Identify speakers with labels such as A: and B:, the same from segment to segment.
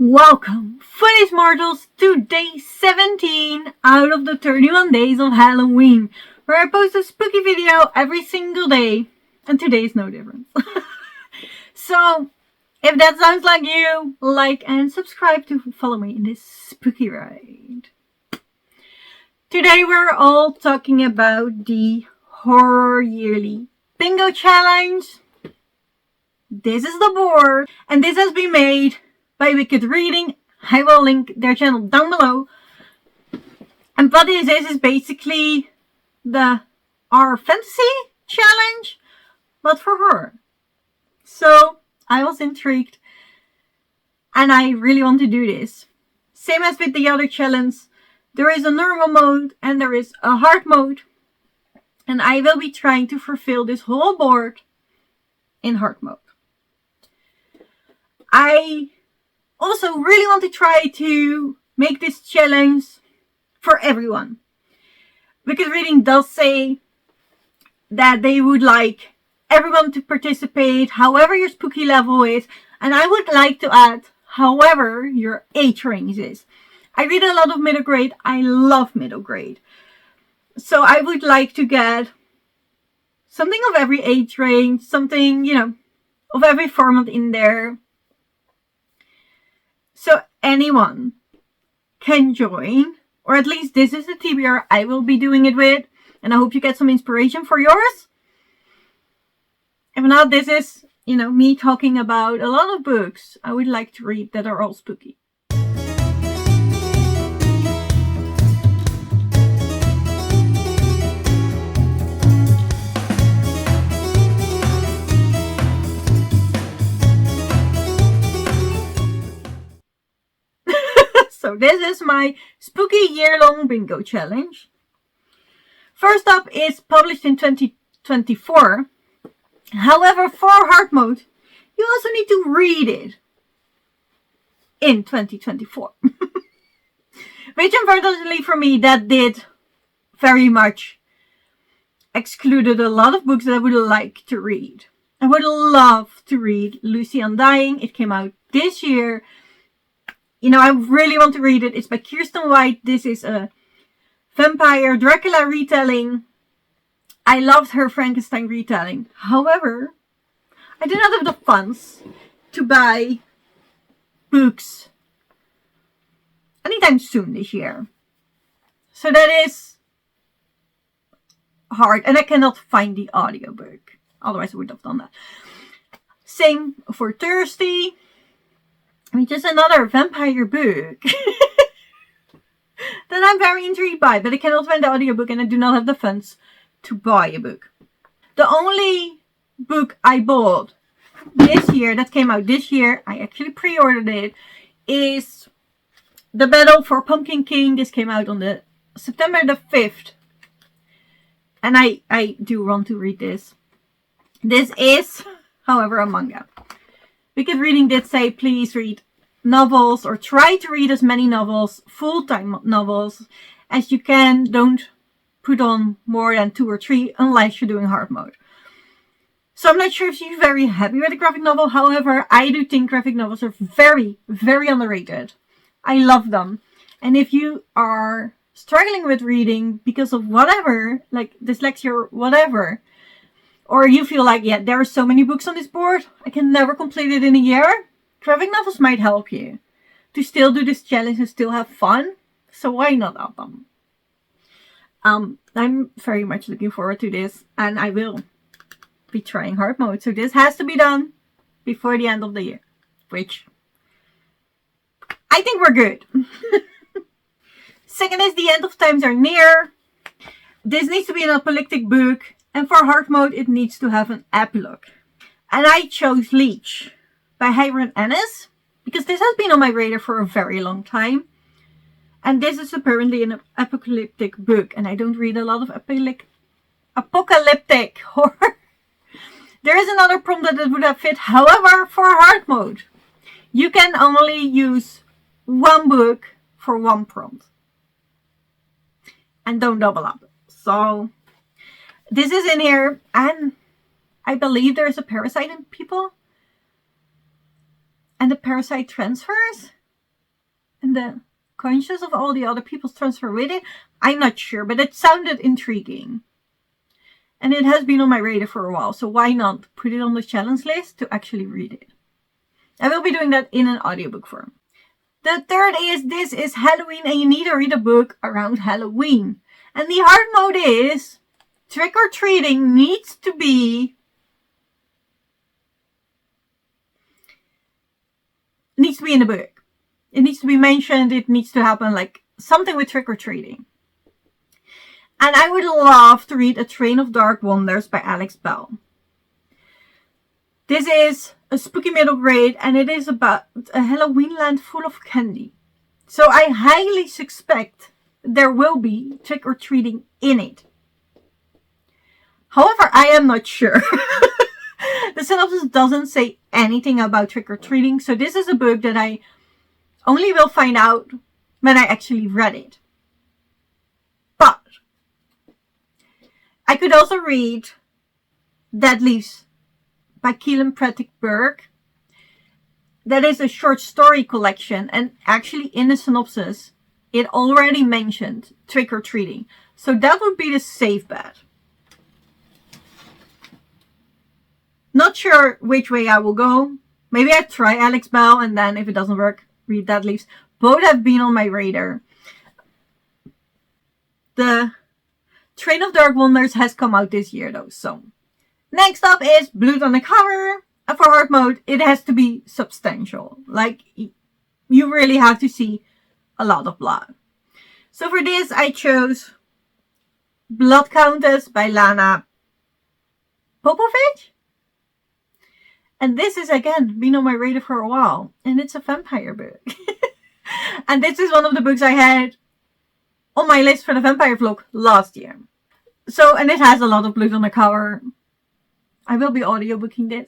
A: Welcome, Foolish Mortals, to day 17 out of the 31 days of Halloween, where I post a spooky video every single day, and today is no different. So, if that sounds like you, like and subscribe to follow me in this spooky ride. Today we're all talking about the Horror Yearly Bingo Challenge. This is the board, and this has been made by Wicked Reading. I will link their channel down below. And what this is basically our fantasy challenge, but for horror. So I was intrigued, and I really want to do this. Same as with the other challenge, there is a normal mode and there is a hard mode, and I will be trying to fulfill this whole board in hard mode. I also really want to try to make this challenge for everyone. Wicked Reading does say that they would like everyone to participate, however your spooky level is, and I would like to add, however your age range is. I read a lot of middle grade. I love middle grade. So I would like to get something of every age range, something, of every format in there. So anyone can join, or at least this is the TBR I will be doing it with, and I hope you get some inspiration for yours. If not, this is, me talking about a lot of books I would like to read that are all spooky. So this is my spooky year-long bingo challenge. First up is published in 2024. However, for hard mode, you also need to read it in 2024. Which unfortunately for me, that did very much excluded a lot of books that I would like to read. I would love to read Lucy Undying. It came out this year. I really want to read it. It's by Kirsten White. This is a vampire Dracula retelling. I loved her Frankenstein retelling. However, I do not have the funds to buy books anytime soon this year. So that is hard. And I cannot find the audiobook. Otherwise I would have done that. Same for Thirsty. Just another vampire book that I'm very intrigued by, but I cannot find the audiobook and I do not have the funds to buy a book. The only book I bought this year, that came out this year, I actually pre-ordered it, is The Battle for Pumpkin King. This came out on September the 5th. And I do want to read this. This is, however, a manga. Wicked Reading did say please read novels, or try to read as many novels, full-time novels, as you can. Don't put on more than 2 or 3 unless you're doing hard mode. So I'm not sure if you're very happy with a graphic novel. However, I do think graphic novels are very, very underrated. I love them. And if you are struggling with reading because of whatever, like dyslexia or whatever, or you feel like, there are so many books on this board, I can never complete it in a year, graphic novels might help you to still do this challenge and still have fun. So why not add them? I'm very much looking forward to this, and I will be trying hard mode. So this has to be done before the end of the year, which I think we're good. Second is The End of Times Are Near. This needs to be an apocalyptic book. And for hard mode, it needs to have an epilogue. And I chose Leech by Hiram Ennis, because this has been on my radar for a very long time. And this is apparently an apocalyptic book. And I don't read a lot of apocalyptic horror. There is another prompt that would have fit. However, for hard mode, you can only use one book for one prompt. And don't double up. So this is in here, and I believe there's a parasite in people. And the parasite transfers. and the conscience of all the other people's transfer with it. I'm not sure, but it sounded intriguing. And it has been on my radar for a while, so why not put it on the challenge list to actually read it? I will be doing that in an audiobook form. The third is, this is Halloween and you need to read a book around Halloween. And the hard mode is, trick-or-treating needs to be in the book. It needs to be mentioned. It needs to happen, like something with trick-or-treating. And I would love to read A Train of Dark Wonders by Alex Bell. This is a spooky middle grade and it is about a Halloween land full of candy. So I highly suspect there will be trick-or-treating in it. However, I am not sure. The synopsis doesn't say anything about trick-or-treating, so this is a book that I only will find out when I actually read it. But I could also read Dead Leaves by Keelan Pratik-Berg. That is a short story collection, and actually in the synopsis it already mentioned trick-or-treating. So that would be the safe bet. Not sure which way I will go. Maybe I try Alex Bell and then if it doesn't work, read Dead Leaves. Both have been on my radar. The Train of Dark Wonders has come out this year though. So next up is Blood on the Cover. And for hard mode, it has to be substantial. Like, you really have to see a lot of blood. So for this, I chose Blood Countess by Lana Popovich. And this is, again, been on my radar for a while. And it's a vampire book. And this is one of the books I had on my list for the vampire vlog last year. So, and it has a lot of blood on the cover. I will be audiobooking this.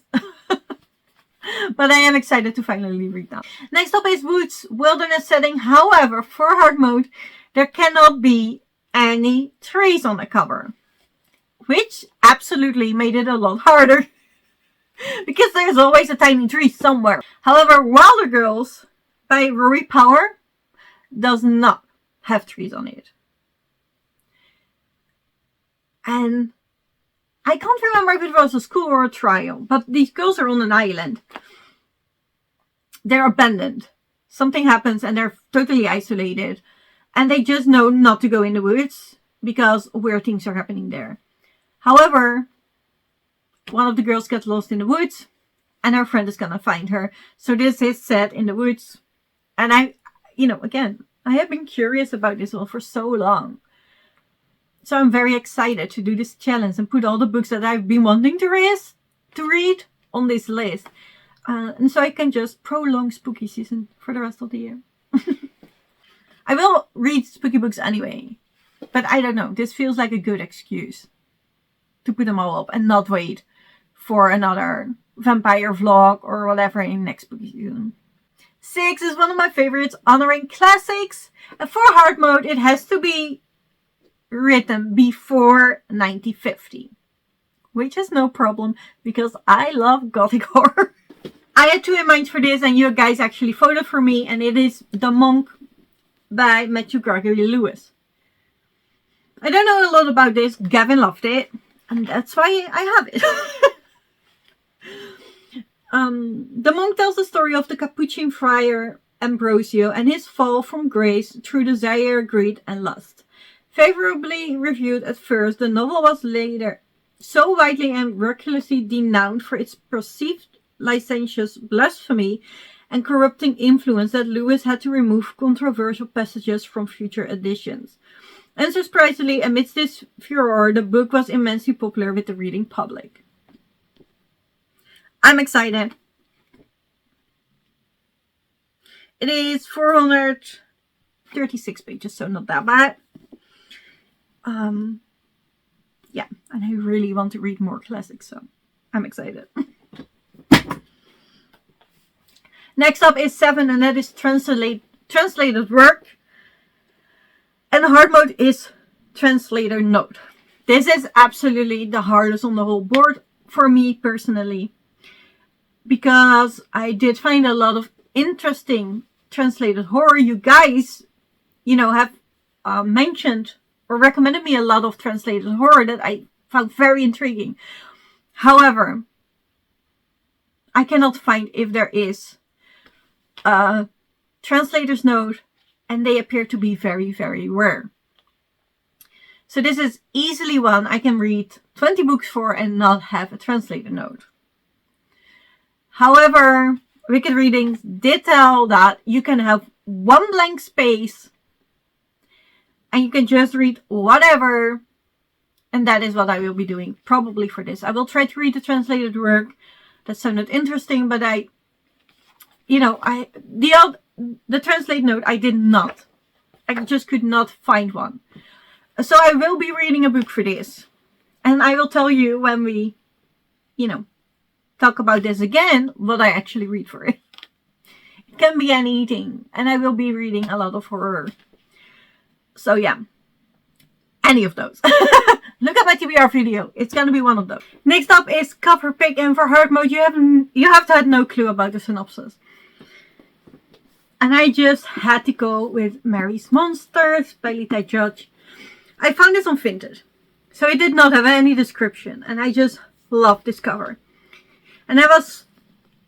A: But I am excited to finally read that. Next up is Woods Wilderness Setting. However, for hard mode, there cannot be any trees on the cover. Which absolutely made it a lot harder. Because there's always a tiny tree somewhere. However, Wilder Girls by Rory Power does not have trees on it. And I can't remember if it was a school or a trial, but these girls are on an island. They're abandoned. Something happens and they're totally isolated. And they just know not to go in the woods because weird things are happening there. However, one of the girls gets lost in the woods and her friend is gonna find her. So this is set in the woods. And I have been curious about this one for so long. So I'm very excited to do this challenge and put all the books that I've been wanting to read on this list. And so I can just prolong spooky season for the rest of the year. I will read spooky books anyway. But I don't know. This feels like a good excuse to put them all up and not wait for another vampire vlog or whatever in next spooky season. 6 is one of my favorites, honoring classics. And for hard mode, it has to be written before 1950. Which is no problem because I love Gothic horror. I had 2 in mind for this and you guys actually voted for me. And it is The Monk by Matthew Gregory Lewis. I don't know a lot about this. Gavin loved it. And that's why I have it. The Monk tells the story of the Capuchin friar Ambrosio and his fall from grace through desire, greed and lust. Favorably reviewed at first, the novel was later so widely and recklessly denounced for its perceived licentious blasphemy and corrupting influence that Lewis had to remove controversial passages from future editions. Unsurprisingly, amidst this furor, the book was immensely popular with the reading public. I'm excited. It is 436 pages, so not that bad. Yeah, and I really want to read more classics, so I'm excited. Next up is 7, and that is translated work. And hard mode is translator note. This is absolutely the hardest on the whole board for me personally. Because I did find a lot of interesting translated horror. You guys, you know, have mentioned or recommended me a lot of translated horror that I found very intriguing. However, I cannot find if there is a translator's note, and they appear to be very, very rare. So this is easily one I can read 20 books for and not have a translator note. However, Wicked Readings did tell that you can have one blank space and you can just read whatever. And that is what I will be doing probably for this. I will try to read the translated work. That sounded interesting, but the translate note I did not. I just could not find one. So I will be reading a book for this. And I will tell you when we, talk about this again, what I actually read for it. It can be anything. And I will be reading a lot of horror. So yeah. Any of those. Look at my TBR video. It's going to be one of those. Next up is cover pick. And for hard mode, you have to have no clue about the synopsis. And I just had to go with Mary's Monsters by Lita Judge. I found this on Vinted. So it did not have any description. And I just love this cover. And I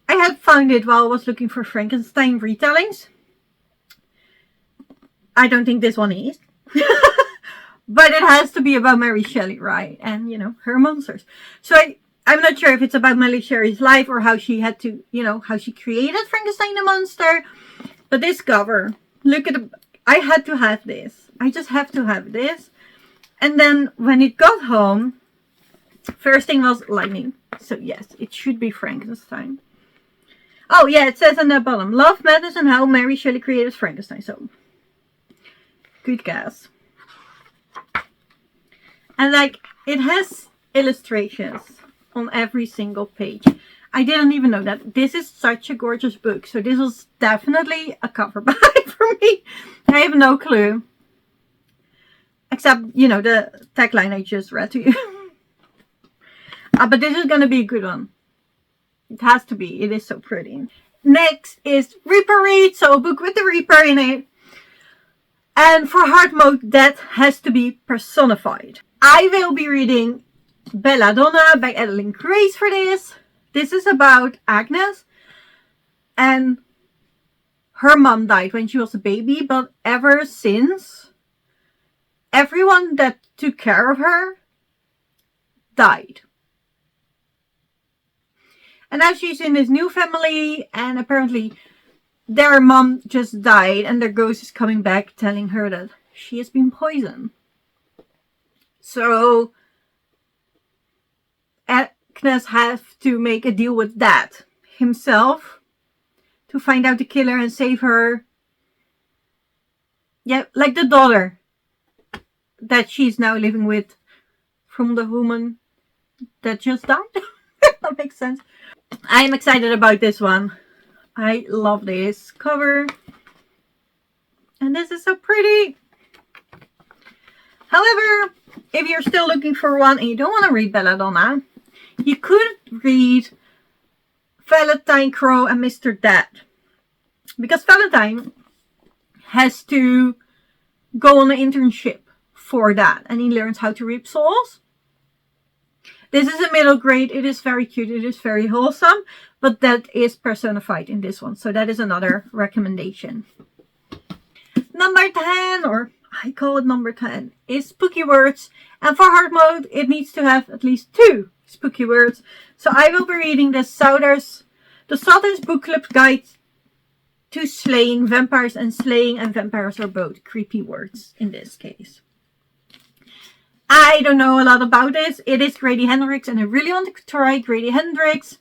A: had found it while I was looking for Frankenstein retellings. I don't think this one is. But it has to be about Mary Shelley, right? And, her monsters. So I'm not sure if it's about Mary Shelley's life or how she had to, how she created Frankenstein the monster. But this cover, look at I had to have this. I just have to have this. And then when it got home, first thing was lightning. So yes, it should be Frankenstein. Oh yeah, it says on the bottom, Love, Madness and How Mary Shelley Created Frankenstein. So, good guess. And it has illustrations on every single page. I didn't even know that. This is such a gorgeous book. So this was definitely a cover buy for me. I have no clue. Except, the tagline I just read to you. But this is going to be a good one. It has to be. It is so pretty. Next is Reaper Read. So a book with the Reaper in it. And for hard mode, that has to be personified. I will be reading Belladonna by Adeline Grace for this. This is about Agnes. And her mom died when she was a baby. But ever since, everyone that took care of her died. And now she's in this new family. And apparently their mom just died. And their ghost is coming back telling her that she has been poisoned. So Agnes has to make a deal with that himself to find out the killer and save her. Yeah, like the daughter that she's now living with from the woman that just died. That makes sense. I'm excited about this one. I love this cover. And this is so pretty. However, if you're still looking for one and you don't want to read Belladonna, you could read Valentine, Crow and Mr. Dead. Because Valentine has to go on an internship for that. And he learns how to reap souls. This is a middle grade. It is very cute. It is very wholesome. But that is personified in this one. So that is another recommendation. Number 10, or I call it number 10, is Spooky Words. And for hard mode, it needs to have at least 2 spooky words. So I will be reading the Souther's Book Club Guide to Slaying Vampires. And slaying and vampires are both creepy words in this case. I don't know a lot about this. It is Grady Hendrix and I really wanted to try Grady Hendrix.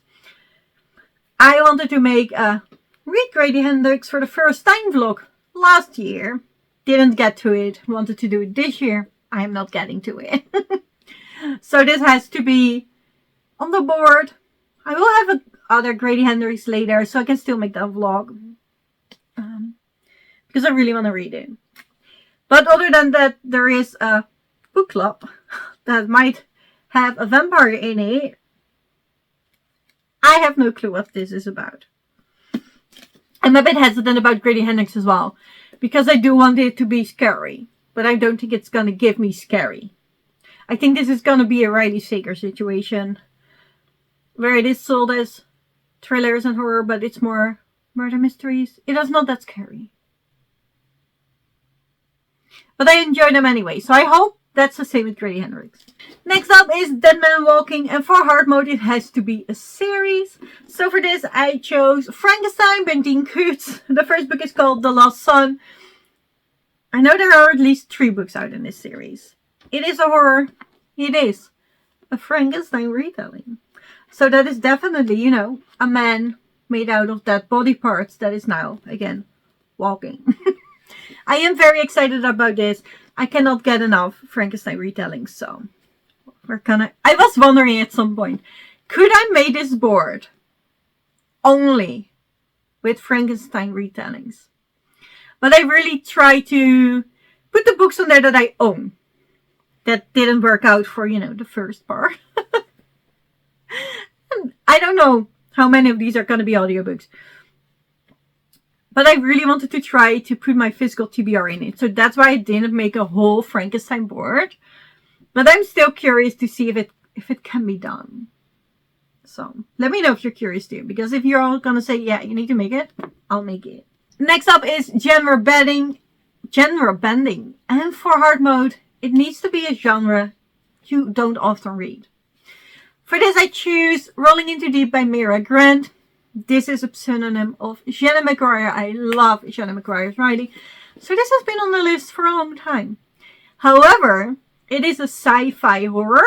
A: I wanted to make a Read Grady Hendrix for the first time vlog last year. Didn't get to it. Wanted to do it this year. I am not getting to it. So this has to be on the board. I will have other Grady Hendrix later so I can still make that vlog. Because I really want to read it. But other than that, there is a book club that might have a vampire in it. I have no clue what this is about. I'm a bit hesitant about Grady Hendrix as well, because I do want it to be scary, but I don't think it's going to give me scary. I think this is going to be a Riley Sager situation, where it is sold as thrillers and horror, but it's more murder mysteries. It is not that scary. But I enjoy them anyway, so I hope that's the same with Grady Hendrix. Next up is Dead Man Walking, and for hard mode it has to be a series. So for this I chose Frankenstein by Dean Koontz. The first book is called The Lost Son. I know there are at least 3 books out in this series. It is a horror. It is a Frankenstein retelling. So that is definitely, you know, a man made out of dead body parts that is now, again, walking. I am very excited about this. I cannot get enough Frankenstein retellings, so we're gonna... I was wondering at some point, could I make this board only with Frankenstein retellings? But I really try to put the books on there that I own. That didn't work out for, you know, the first part. I don't know how many of these are going to be audiobooks. But I really wanted to try to put my physical TBR in it. So that's why I didn't make a whole Frankenstein board. But I'm still curious to see if it can be done. So let me know if you're curious too. Because if you're all going to say, yeah, you need to make it, I'll make it. Next up is genre bending. And for hard mode, it needs to be a genre you don't often read. For this I choose Rolling Into Deep by Mira Grant. This is a pseudonym of Shannon McGuire. I love Shannon McGuire's writing. So this has been on the list for a long time. However, it is a sci-fi horror.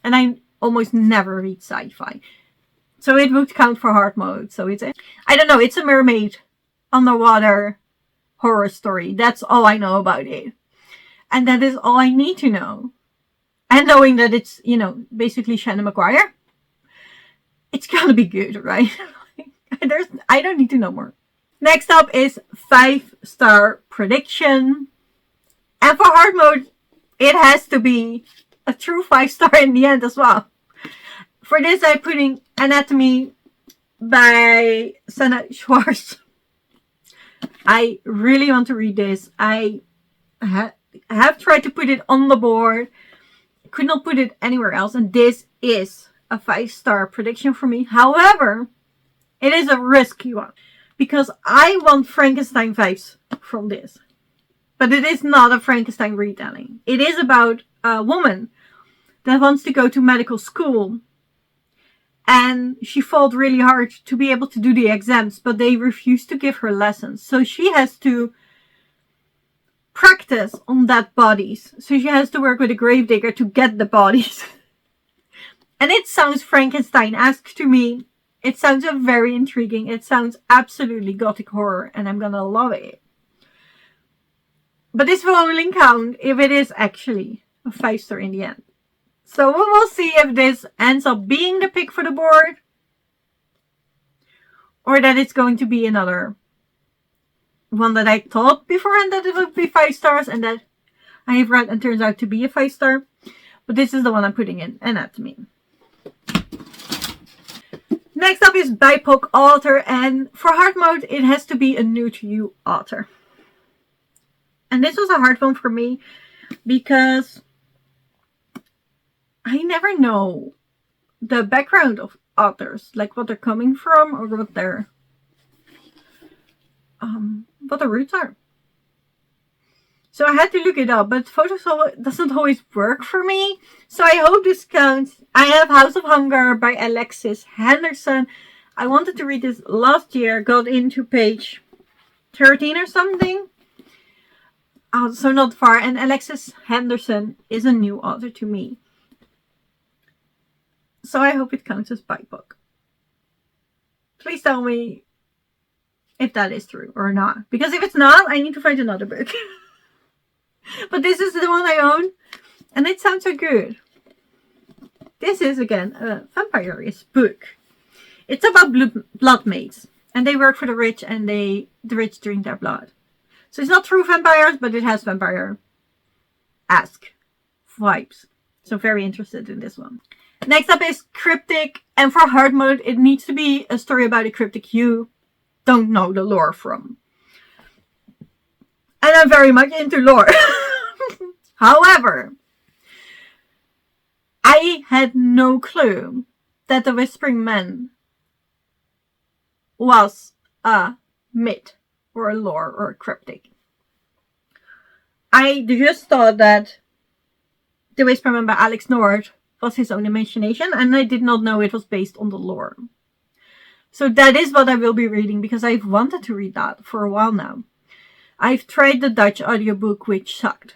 A: And I almost never read sci-fi. So it would count for hard mode. So it's I don't know, it's a mermaid underwater horror story. That's all I know about it. And that is all I need to know. And knowing that it's, you know, basically Shannon McGuire, it's gonna be good, right? I don't need to know more. Next up is 5-star prediction. And for hard mode, it has to be a true 5-star in the end as well. For this, I'm putting Anatomy by Senna Schwartz. I really want to read this. I have tried to put it on the board. Could not put it anywhere else, and this is a 5-star prediction for me. However, it is a risky one because I want Frankenstein vibes from this, but it is not a Frankenstein retelling. It is about a woman that wants to go to medical school, and she fought really hard to be able to do the exams, but they refused to give her lessons, so she has to practice on dead bodies. So she has to work with a gravedigger to get the bodies. And it sounds Frankenstein-esque to me. It sounds very intriguing. It sounds absolutely Gothic horror, and I'm gonna love it. But this will only count if it is actually a 5-star in the end. So we will see if this ends up being the pick for the board, or that it's going to be another one that I thought beforehand that it would be 5 stars and that I have read and turns out to be a 5-star. But this is the one I'm putting in, Anatomy. Next up is BIPOC author, and for hard mode it has to be a new to you author. And this was a hard one for me because I never know the background of authors, like what they're coming from or what their roots are. So I had to look it up, but Photoshop doesn't always work for me. So I hope this counts. I have House of Hunger by Alexis Henderson. I wanted to read this last year, got into page 13 or something. So not far. And Alexis Henderson is a new author to me. So I hope it counts as BIPOC. Please tell me if that is true or not. Because if it's not, I need to find another book. But this is the one I own. And it sounds so good. This is, again, a vampire-ish book. It's about blood maids. And they work for the rich, and the rich drink their blood. So it's not true vampires, but it has vampire-esque vibes. So very interested in this one. Next up is Cryptic. And for hard mode, it needs to be a story about a cryptic you. don't know the lore from. And I'm very much into lore. However, I had no clue that the Whispering Man was a myth or a lore or a cryptic. I just thought that The Whispering Man by Alex Nord was his own imagination, and I did not know it was based on the lore. So that is what I will be reading, because I've wanted to read that for a while now. I've tried the Dutch audiobook, which sucked.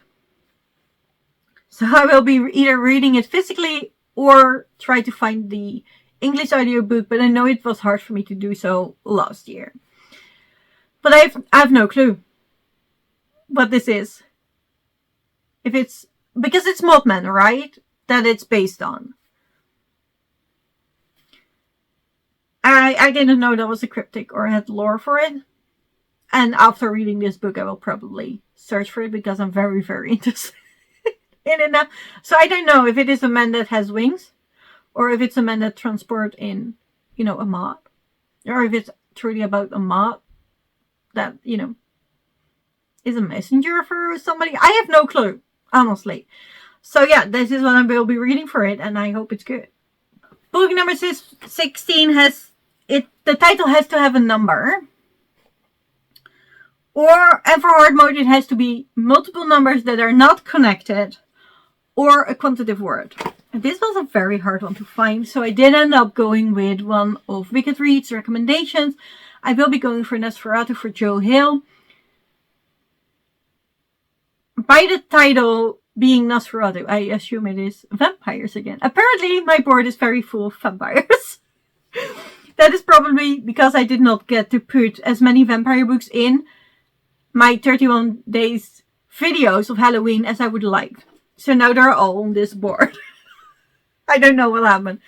A: So I will be either reading it physically or try to find the English audiobook, but I know it was hard for me to do so last year. But I have no clue what this is. If it's, because it's Mothman, right? That it's based on. I didn't know that was a cryptic or had lore for it. And after reading this book, I will probably search for it because I'm very, very interested in it now. So I don't know if it is a man that has wings, or if it's a man that transports in, a moth. Or if it's truly about a moth that, is a messenger for somebody. I have no clue, honestly. So yeah, this is what I will be reading for it, and I hope it's good. Book number 16 has, the title has to have a number. And for hard mode, it has to be multiple numbers that are not connected, or a quantitative word. And this was a very hard one to find, so I did end up going with one of Wicked Read's recommendations. I will be going for Nosferatu for Joe Hill. By the title being Nosferatu, I assume it is vampires again. Apparently, my board is very full of vampires. That is probably because I did not get to put as many vampire books in my 31 days videos of Halloween as I would like. So now they're all on this board. I don't know what happened.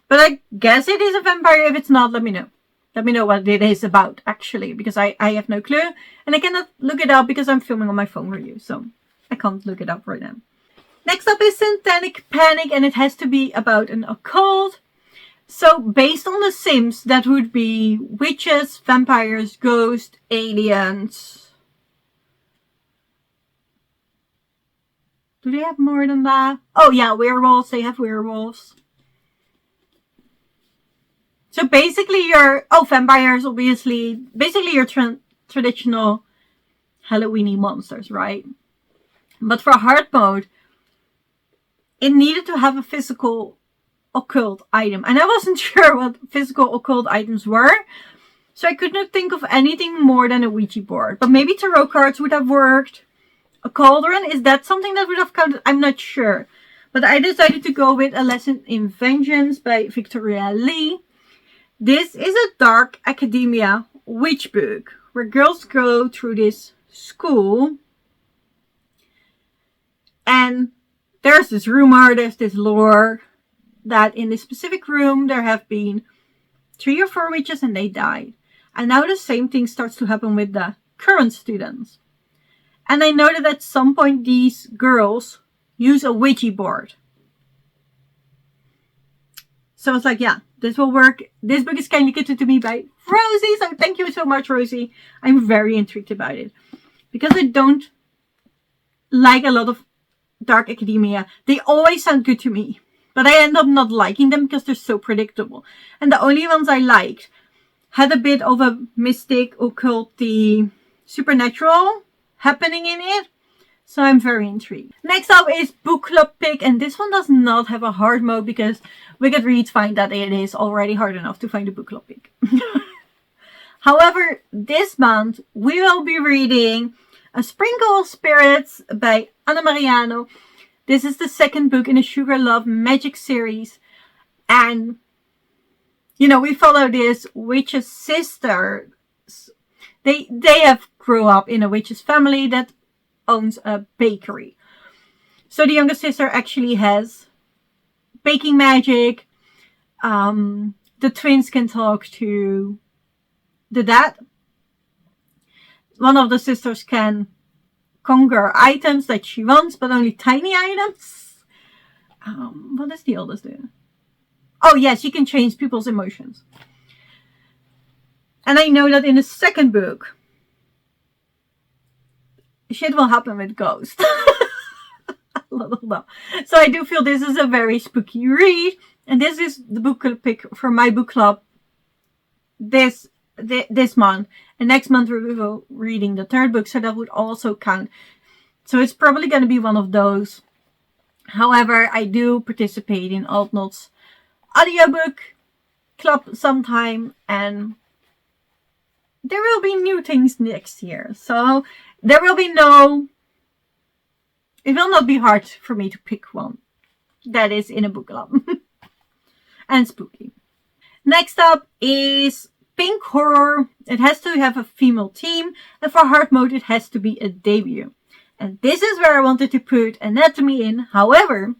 A: But I guess it is a vampire. If it's not, let me know. Let me know what it is about, actually. Because I have no clue. And I cannot look it up because I'm filming on my phone for you. So I can't look it up right now. Next up is Satanic Panic. And it has to be about an occult. So based on The Sims, that would be witches, vampires, ghosts, aliens. Do they have more than that? Oh yeah, werewolves. They have werewolves. So basically vampires, obviously. Basically your traditional Halloweeny monsters, right? But for hard mode, it needed to have a physical occult item. And I wasn't sure what physical occult items were. So I could not think of anything more than a Ouija board. But maybe tarot cards would have worked. A cauldron, is that something that would have counted? I'm not sure. But I decided to go with A Lesson in Vengeance by Victoria Lee. This is a dark academia witch book where girls go through this school. And there's this rumor, there's this lore that in this specific room there have been 3 or 4 witches and they died. And now the same thing starts to happen with the current students. And I know that at some point these girls use a Ouija board. So I was like, yeah, this will work. This book is kindly gifted to me by Rosie. So thank you so much, Rosie. I'm very intrigued about it. Because I don't like a lot of dark academia. They always sound good to me. But I end up not liking them because they're so predictable. And the only ones I liked had a bit of a mystic, occulty, supernatural happening in it. So I'm very intrigued. Next up is Book Club Pick. And this one does not have a hard mode because Wicked Reads find that it is already hard enough to find a Book Club Pick. However, this month we will be reading A Sprinkle of Spirits by Anna Mariano. This is the second book in the Sugar Love Magic series. And, we follow this witch's sister. They have grew up in a witch's family that owns a bakery. So the younger sister actually has baking magic. The twins can talk to the dad. One of the sisters can conjure items that she wants, but only tiny items. What does the oldest do? Oh yes, she can change people's emotions. And I know that in the second book, shit will happen with ghosts. So I do feel this is a very spooky read. And this is the book I'll pick for my book club this month. And next month we will be reading the third book. So that would also count. So it's probably going to be one of those. However, I do participate in Altnot's audiobook club sometime, and there will be new things next year. So there will be it will not be hard for me to pick one that is in a book club and spooky. Next up is pink horror. It has to have a female theme, and for hard mode it has to be a debut. And this is where I wanted to put Anatomy in. However,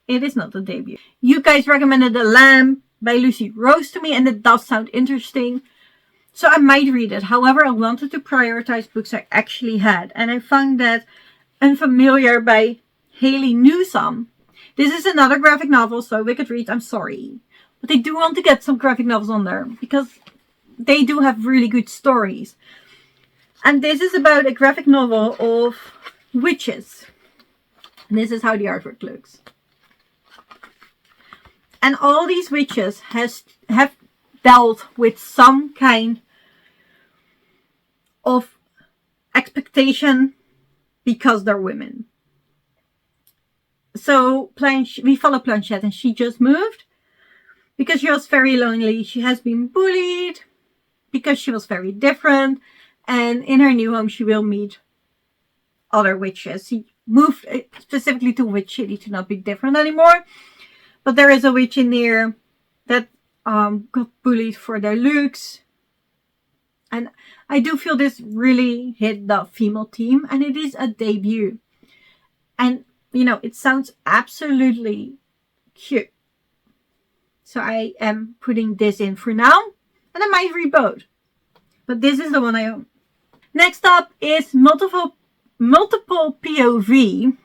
A: it is not a debut. You guys recommended The Lamb by Lucy Rose to me, and it does sound interesting. So I might read it. However, I wanted to prioritize books I actually had. And I found that Unfamiliar by Haley Newsome. This is another graphic novel, so Wicked Reads, I'm sorry. But I do want to get some graphic novels on there, because they do have really good stories. And this is about a graphic novel of witches. And this is how the artwork looks. And all these witches have dealt with some kind of expectation because they're women. So we follow Planchette, and she just moved because she was very lonely. She has been bullied because she was very different. And in her new home, she will meet other witches. She moved specifically to Witch City to not be different anymore. But there is a witch in there that got bullied for their looks. And I do feel this really hit the female theme. And it is a debut. And, it sounds absolutely cute. So I am putting this in for now. And I might read both. But this is the one I own. Next up is multiple POV.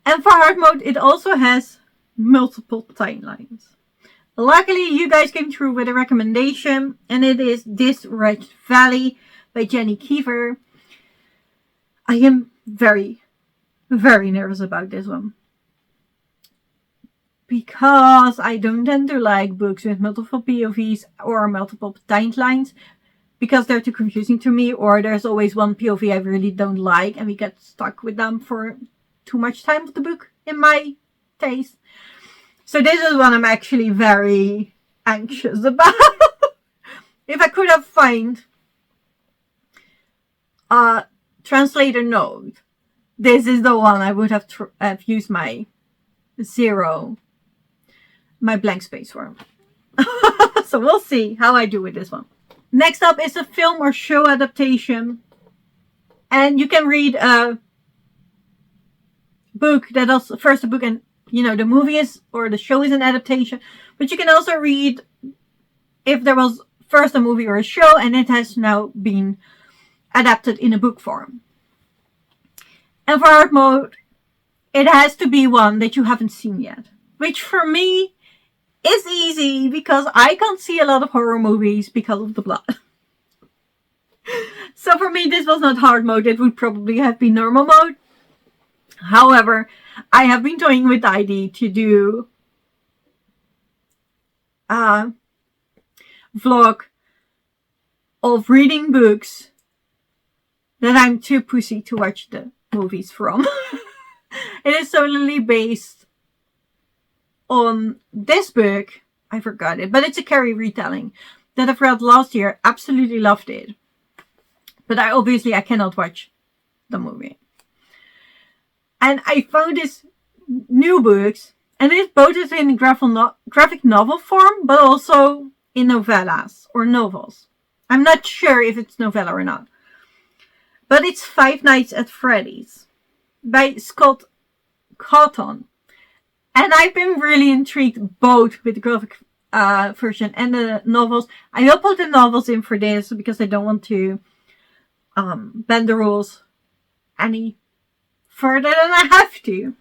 A: And for hard mode, it also has multiple timelines. Luckily, you guys came through with a recommendation, and it is This Red Valley by Jenny Kiefer. I am very, very nervous about this one, because I don't tend to like books with multiple POVs or multiple timelines, because they're too confusing to me, or there's always one POV I really don't like and we get stuck with them for too much time of the book, in my taste. So this is one I'm actually very anxious about. If I could have found a translator note, this is the one I would have used my blank space for. So we'll see how I do with this one. Next up is a film or show adaptation. And you can read a book that is first a book, and the movie is, or the show is an adaptation. But you can also read if there was first a movie or a show and it has now been adapted in a book form. And for hard mode, it has to be one that you haven't seen yet. Which for me is easy, because I can't see a lot of horror movies because of the blood. So for me, this was not hard mode. It would probably have been normal mode. However, I have been toying with the idea to do a vlog of reading books that I'm too pussy to watch the movies from. It is solely based on this book. I forgot it, but it's a Carrie retelling that I've read last year. Absolutely loved it. But I cannot watch the movie. And I found this new books, and it's both in graphic novel form, but also in novellas or novels. I'm not sure if it's novella or not. But it's Five Nights at Freddy's by Scott Cawthon. And I've been really intrigued both with the graphic version and the novels. I will put the novels in for this because I don't want to bend the rules any further than I have to.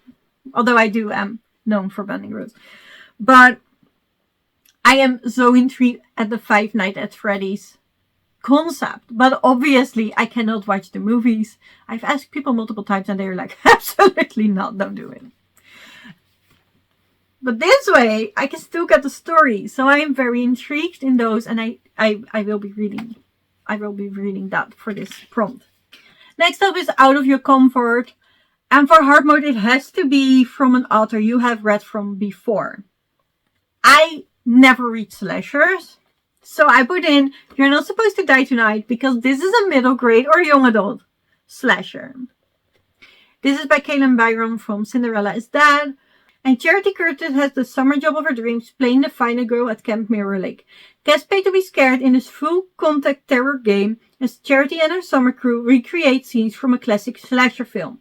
A: Although I am known for bending rules. But I am so intrigued at the Five Nights at Freddy's concept, but obviously I cannot watch the movies. I've asked people multiple times and they're like, absolutely not, don't do it. But this way I can still get the story, so I am very intrigued in those, and I will be reading that for this prompt. Next up is Out of Your Comfort, and for hard mode it has to be from an author you have read from before. I never read slashers, so I put in You're Not Supposed to Die Tonight because this is a middle grade or young adult slasher. This is by Kaylin Byron from Cinderella is Dead. And Charity Curtis has the summer job of her dreams playing the final girl at Camp Mirror Lake. Gets paid to be scared in this full contact terror game as Charity and her summer crew recreate scenes from a classic slasher film,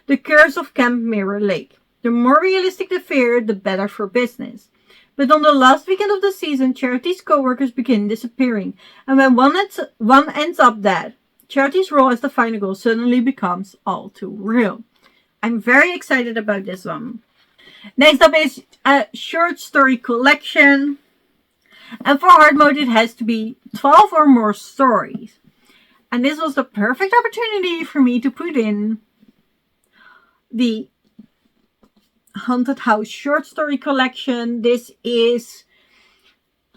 A: The Curse of Camp Mirror Lake. The more realistic the fear, the better for business. But on the last weekend of the season, Charity's co-workers begin disappearing, and when one ends up dead, Charity's role as the final girl suddenly becomes all too real. I'm very excited about this one. Next up is a short story collection. And for hard mode it has to be 12 or more stories. And this was the perfect opportunity for me to put in the Haunted House short story collection. This is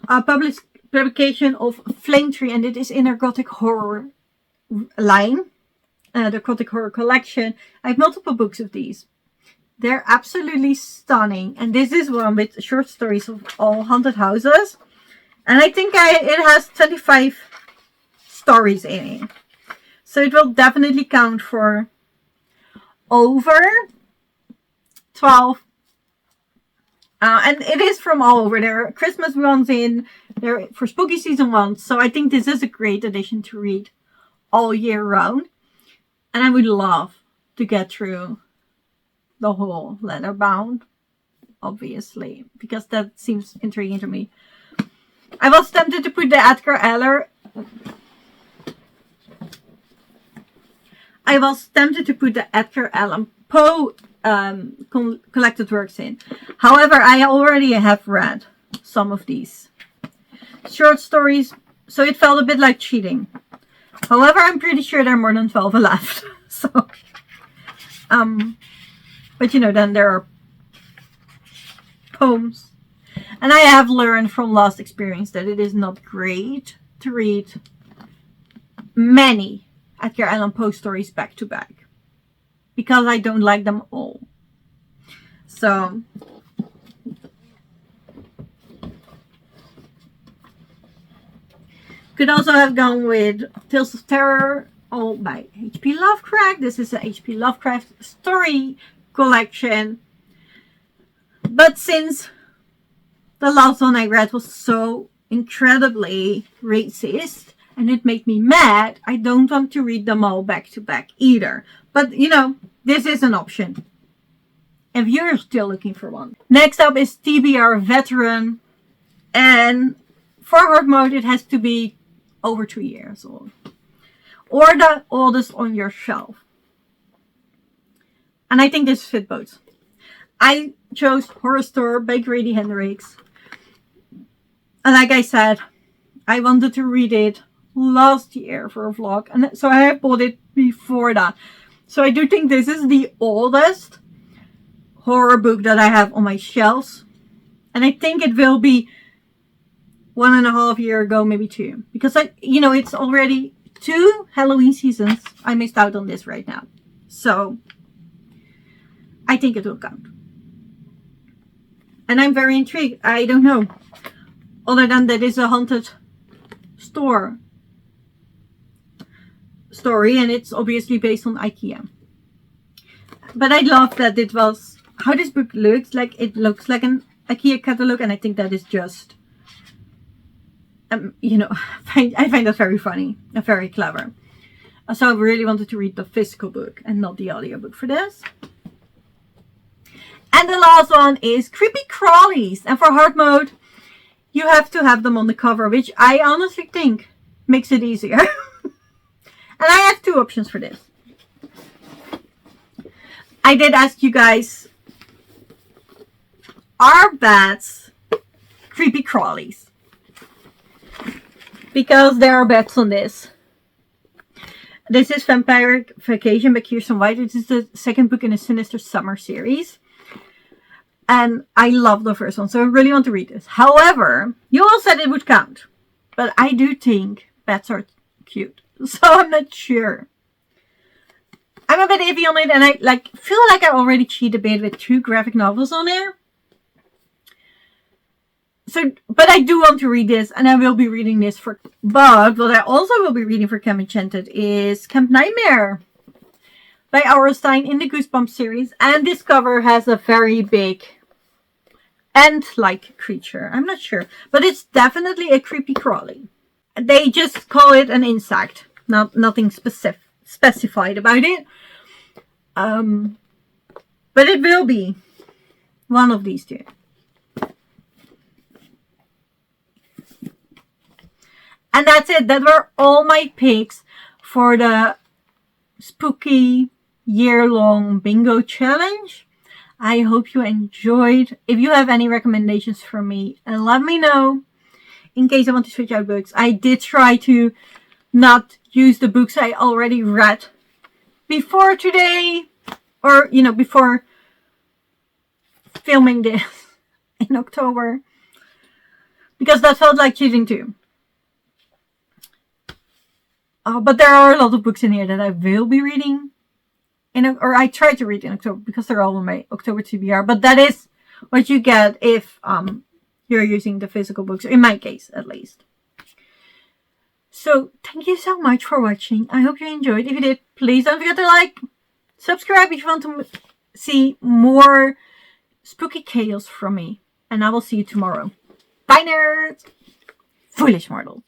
A: a publication of Flame Tree, and it is in their Gothic horror line. The Gothic horror collection. I have multiple books of these. They're absolutely stunning. And this is one with short stories of all haunted houses. And I think it has 25 stories in it. So it will definitely count for over 12. And it is from all over. There are Christmas ones in. There for spooky season ones. So I think this is a great addition to read all year round. And I would love to get through the whole leather bound, obviously, because that seems intriguing to me. I was tempted to put the Edgar Allan Poe collected works in. However, I already have read some of these short stories, so it felt a bit like cheating. However, I'm pretty sure there are more than 12 left. So, but you know, then there are poems. And I have learned from last experience that it is not great to read many Edgar Allan Poe stories back to back, because I don't like them all. So could also have gone with Tales of Terror, all by H.P. Lovecraft. This is a H.P. Lovecraft story collection. But since the last one I read was so incredibly racist and it made me mad, I don't want to read them all back to back either. But, you know, this is an option if you're still looking for one. Next up is TBR Veteran. And for hard mode, it has to be over 2 years old, or the oldest on your shelf. And I think this fit both. I chose Horror Store by Grady Hendrix. And like I said, I wanted to read it last year for a vlog, and so I bought it before that. So I do think this is the oldest horror book that I have on my shelves. And I think it will be 1.5 years ago, maybe 2. Because it's already 2 Halloween seasons. I missed out on this right now. So I think it will count. And I'm very intrigued. I don't know. Other than that it's a haunted store story, and it's obviously based on IKEA. But I love that it was how this book looks like. It looks like an IKEA catalog, and I think that is just I find that very funny and very clever. So I really wanted to read the physical book and not the audiobook for this. And the last one is Creepy Crawlies. And for hard mode, you have to have them on the cover, which I honestly think makes it easier. And I have 2 options for this. I did ask you guys, are bats creepy crawlies? because there are bets on this. This is Vampire Vacation by Kirsten White. It is the second book in the Sinister Summer series. And I love the first one, so I really want to read this. However, you all said it would count. But I do think bats are cute. So I'm not sure. I'm a bit iffy on it, and I feel like I already cheated a bit with 2 graphic novels on there. So, but I do want to read this, and I will be reading this for... But what I also will be reading for Camp Enchanted is Camp Nightmare by Auerstein in the Goosebumps series. And this cover has a very big ant-like creature. I'm not sure. But it's definitely a creepy crawly. They just call it an insect. Nothing specified about it. But it will be one of these 2. And that's it. That were all my picks for the spooky year-long bingo challenge. I hope you enjoyed. If you have any recommendations for me, let me know. In case I want to switch out books. I did try to not use the books I already read before today. Or, before filming this in October. Because that felt like cheating too. But there are a lot of books in here that I will be reading. Or I try to read in October because they're all in my October TBR. But that is what you get if you're using the physical books. In my case, at least. So, thank you so much for watching. I hope you enjoyed. If you did, please don't forget to like. Subscribe if you want to see more spooky chaos from me. And I will see you tomorrow. Bye, nerds! Foolish mortals.